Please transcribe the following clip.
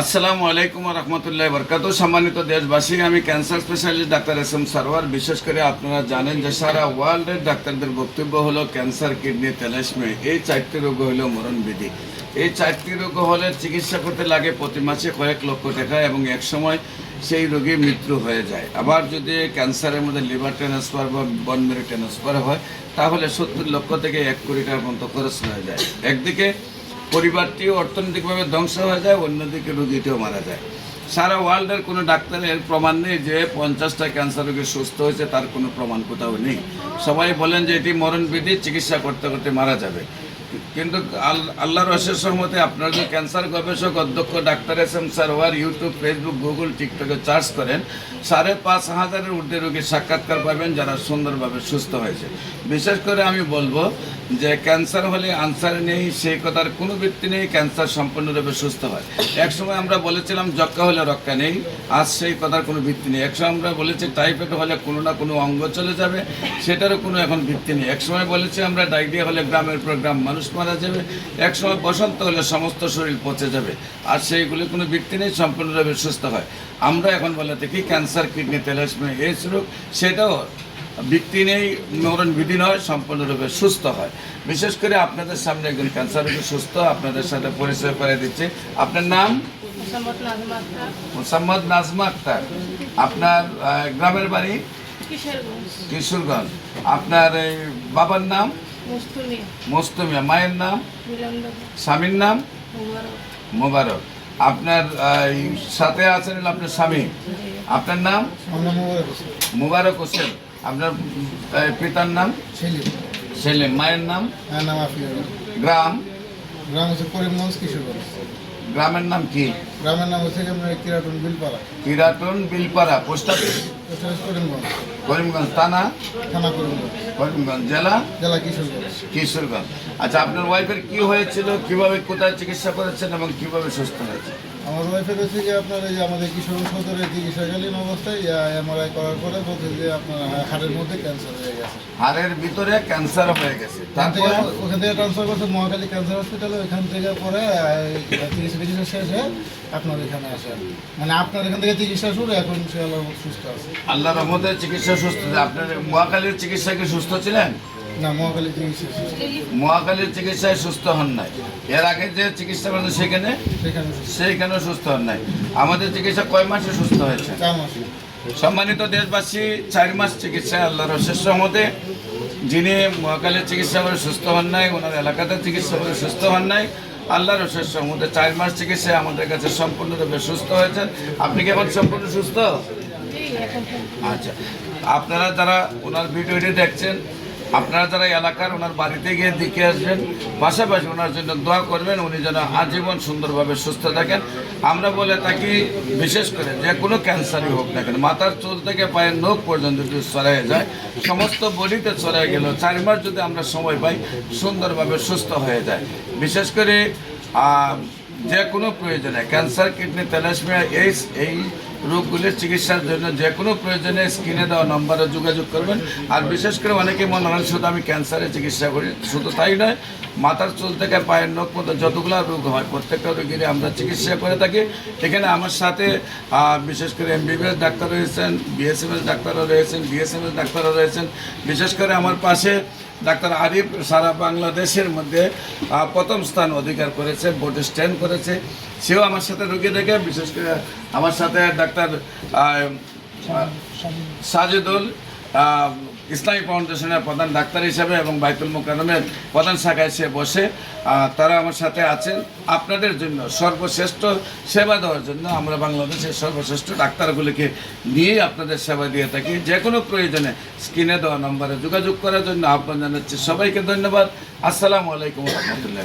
আসসালামু আলাইকুম রহমতুল্লাহ বরকাত। সম্মানিত দেশবাসী, আমি cancer specialist doctor S M Sarwar. বিশেষ করে আপনারা জানেন যে সারা ওয়ার্ল্ডের ডাক্তারদের বক্তব্য হলো ক্যান্সার, কিডনি, তেলাসমি, এই চারটি রোগ হলো মরণবিধি। এই চারটি রোগ হলে চিকিৎসা করতে লাগে প্রতি মাসে কয়েক লক্ষ টাকা এবং এক সময় সেই রোগীর মৃত্যু হয়ে যায়। আবার যদি ক্যান্সারের মধ্যে লিভার ট্রান্সফার বা বন মেরু ট্রান্সফার হয় তাহলে 70 লক্ষ থেকে 1 কোটি টাকা পর্যন্ত খরচ হয়ে যায়। একদিকে পরিবারটিও অর্থনৈতিকভাবে ধ্বংস হয়ে যায়, অন্যদিকে রোগীটিও মারা যায়। সারা ওয়ার্ল্ডের কোনো ডাক্তারের প্রমাণ নেই যে 50টা ক্যান্সার রোগী সুস্থ হয়েছে, তার কোনো প্রমাণ কোথাও নেই। সবাই বলেন যে এটি মরণবিধি, চিকিৎসা করতে করতে মারা যাবে। কিন্তু আল্লাহর অশেষ রহমতে আপনারা যে ক্যান্সার গবেষক অধ্যক্ষ doctor S M Sarwar YouTube, Facebook, Google, টিকটকে সার্চ করেন, 5,500-এর ঊর্ধ্বে রোগীর সাক্ষাৎকার পাবেন যারা সুন্দরভাবে সুস্থ হয়েছে। বিশেষ করে আমি বলবো যে ক্যান্সার হলে আনসার নেই সেই কথার কোনো ভিত্তি নেই। ক্যান্সার সম্পূর্ণরূপে সুস্থ হয়। একসময় আমরা বলেছিলাম যক্কা হলে রক্ষা নেই, আজ সেই কথার কোনো ভিত্তি নেই। একসময় আমরা বলেছি টাইফয়েড হলে কোনো না কোনো অঙ্গ চলে যাবে, সেটারও কোনো এখন ভিত্তি নেই। একসময় বলেছি আমরা ডায়রিয়া হলে গ্রামের পর গ্রাম মানুষ মারা যাবে, একসময় বসন্ত হলে সমস্ত শরীর পচে যাবে, আর সেইগুলি কোনো ভিত্তি নেই, সম্পূর্ণরূপে সুস্থ হয়। আমরা এখন বলে থাকি ক্যান্সার, কিডনি, তেলাসমি, এইডস রোগ, সেটাও ভিত্তি নেই, মরণবিধি নয়, সম্পূর্ণরূপে সুস্থ হয়। বিশেষ করে আপনাদের সামনে একজন ক্যান্সার রোগী সুস্থ, আপনাদের সাথে পরিচয় করে দিচ্ছে। আপনার নাম? মোসাম্মদ নাজমা আক্তার। আপনার গ্রামের বাড়ি? কিশোরগঞ্জ। আপনার এই বাবার নাম? মোস্তমিয়া। মায়ের নাম? স্বামীর নাম? মোবারক। আপনার সাথে আছেন আপনার স্বামী, আপনার নাম? মোবারক হোসেন। আপনার পিতার নাম? সেলিম। মায়ের নাম? গ্রাম? করিমগঞ্জ, কিশোরগঞ্জ। গ্রামের নাম কি? গ্রামের নাম হচ্ছে কিরাটন বিলপাড়া। কিরাটন বিলপাড়া। Post office? করিমগঞ্জ। করিমগঞ্জ। থানা? থানা করিমগঞ্জ। করিমগঞ্জ। জেলা? জেলা কিশোরগঞ্জ। কিশোরগঞ্জ। আচ্ছা, আপনার ওয়াইফের কি হয়েছিল, কিভাবে কোথায় চিকিৎসা করেছেন এবং কিভাবে সুস্থ হয়েছে? আমার ওয়াইফের হচ্ছে যে আপনার এই যে আমাদের কিশোরগঞ্জ সদরে চিকিৎসাকালীন অবস্থায় এমআরআই করার পরে বলছে যে আপনার হাড়ের মধ্যে ক্যান্সার হয়ে গেছে। হাড়ের ভিতরে ক্যান্সার হয়ে গেছে। তারপর ওখান থেকে ট্রান্সফার করছে মহাখালী ক্যান্সার হসপিটালে। ওইখান থেকে পরে চিকিৎসা শেষে আপনার এখানে আসে, মানে আপনার এখান থেকে চিকিৎসা শুরু, এখন সে সুস্থ আছে। আল্লাহর রহমতে চিকিৎসা সুস্থ। আপনার মহাখালীর চিকিৎসায় কি সুস্থ ছিলেন? না, মহাখালী চিকিৎসা মহাখালীর চিকিৎসায় সুস্থ হন নাই। এর আগে যে চিকিৎসা করেন সেইখানেও সুস্থ হন নাই। আমাদের চিকিৎসা কয় মাসে সুস্থ হয়েছে? 4 মাস। সম্মানিত দেশবাসী, 4 মাস চিকিৎসায় আল্লাহর অশেষ রহমতে যিনি মহাখালীর চিকিৎসা করে সুস্থ হন নাই, ওনার এলাকাতে চিকিৎসা করে সুস্থ হন নাই, আল্লাহর অশেষ রহমতে 4 মাস চিকিৎসায় আমাদের কাছে সম্পূর্ণরূপে সুস্থ হয়েছেন। আপনি কি এখন সম্পূর্ণ সুস্থ? আচ্ছা, আপনারা যারা ওনার ভিডিওটি দেখছেন, আপনারা যারা এলাকার ওনার বাড়িতে গিয়ে দেখে আসবেন, পাশাপাশি ওনার জন্য দোয়া করবেন, উনি যেন আজীবন সুন্দরভাবে সুস্থ থাকেন। আমরা বলে থাকি বিশেষ করে যে কোনো ক্যান্সারই হোক না কেন, মাথার চুল থেকে পায়ের নখ পর্যন্ত যদি ছড়ায় যায়, সমস্ত বডিতে ছড়ায় গেল, 4 মাস যদি আমরা সময় পাই, সুন্দরভাবে সুস্থ হয়ে যায়। বিশেষ করে যে কোনো প্রয়োজনে ক্যান্সার, কিডনি, তেলাসমিয়া, এইডস, এই রোগগুলির চিকিৎসার জন্য যে কোনো প্রয়োজনে স্ক্রিনে দেওয়া নম্বরে যোগাযোগ করবেন। আর বিশেষ করে অনেকে মনে হয় শুধু আমি ক্যান্সারের চিকিৎসা করি, শুধু তাই নয়, মাথার চুল থেকে পায়ের নখ পর্যন্ত যতগুলো রোগ হয় প্রত্যেকটা রোগীর আমরা চিকিৎসা করে থাকি। এখানে আমার সাথে বিশেষ করে MBBS ডাক্তার রয়েছেন, BSMS ডাক্তারও রয়েছেন, DSMS ডাক্তারও রয়েছেন। বিশেষ করে আমার পাশে ডাক্তার আরিফ সারা বাংলাদেশের মধ্যে প্রথম স্থান অধিকার করেছে, বোর্ডে স্ট্যান্ড করেছে। সেও আমার সাথে রোগী দেখে, বিশেষ করে আমার সাথে ডাক্তার সাজিদুল ইসলামী ফাউন্ডেশনের প্রধান ডাক্তার হিসাবে এবং বাইতুল মোকাররমের প্রধান শাখায় সে বসে, তারা আমার সাথে আছেন আপনাদের জন্য সর্বশ্রেষ্ঠ সেবা দেওয়ার জন্য। আমরা বাংলাদেশের সর্বশ্রেষ্ঠ ডাক্তারগুলিকে নিয়ে আপনাদের সেবা দিয়ে থাকি। যে কোনো প্রয়োজনে স্ক্রিনে দেওয়া নম্বরে যোগাযোগ করার জন্য আহ্বান জানাচ্ছি। সবাইকে ধন্যবাদ। আসসালামু আলাইকুম রহমতুল্লাহ।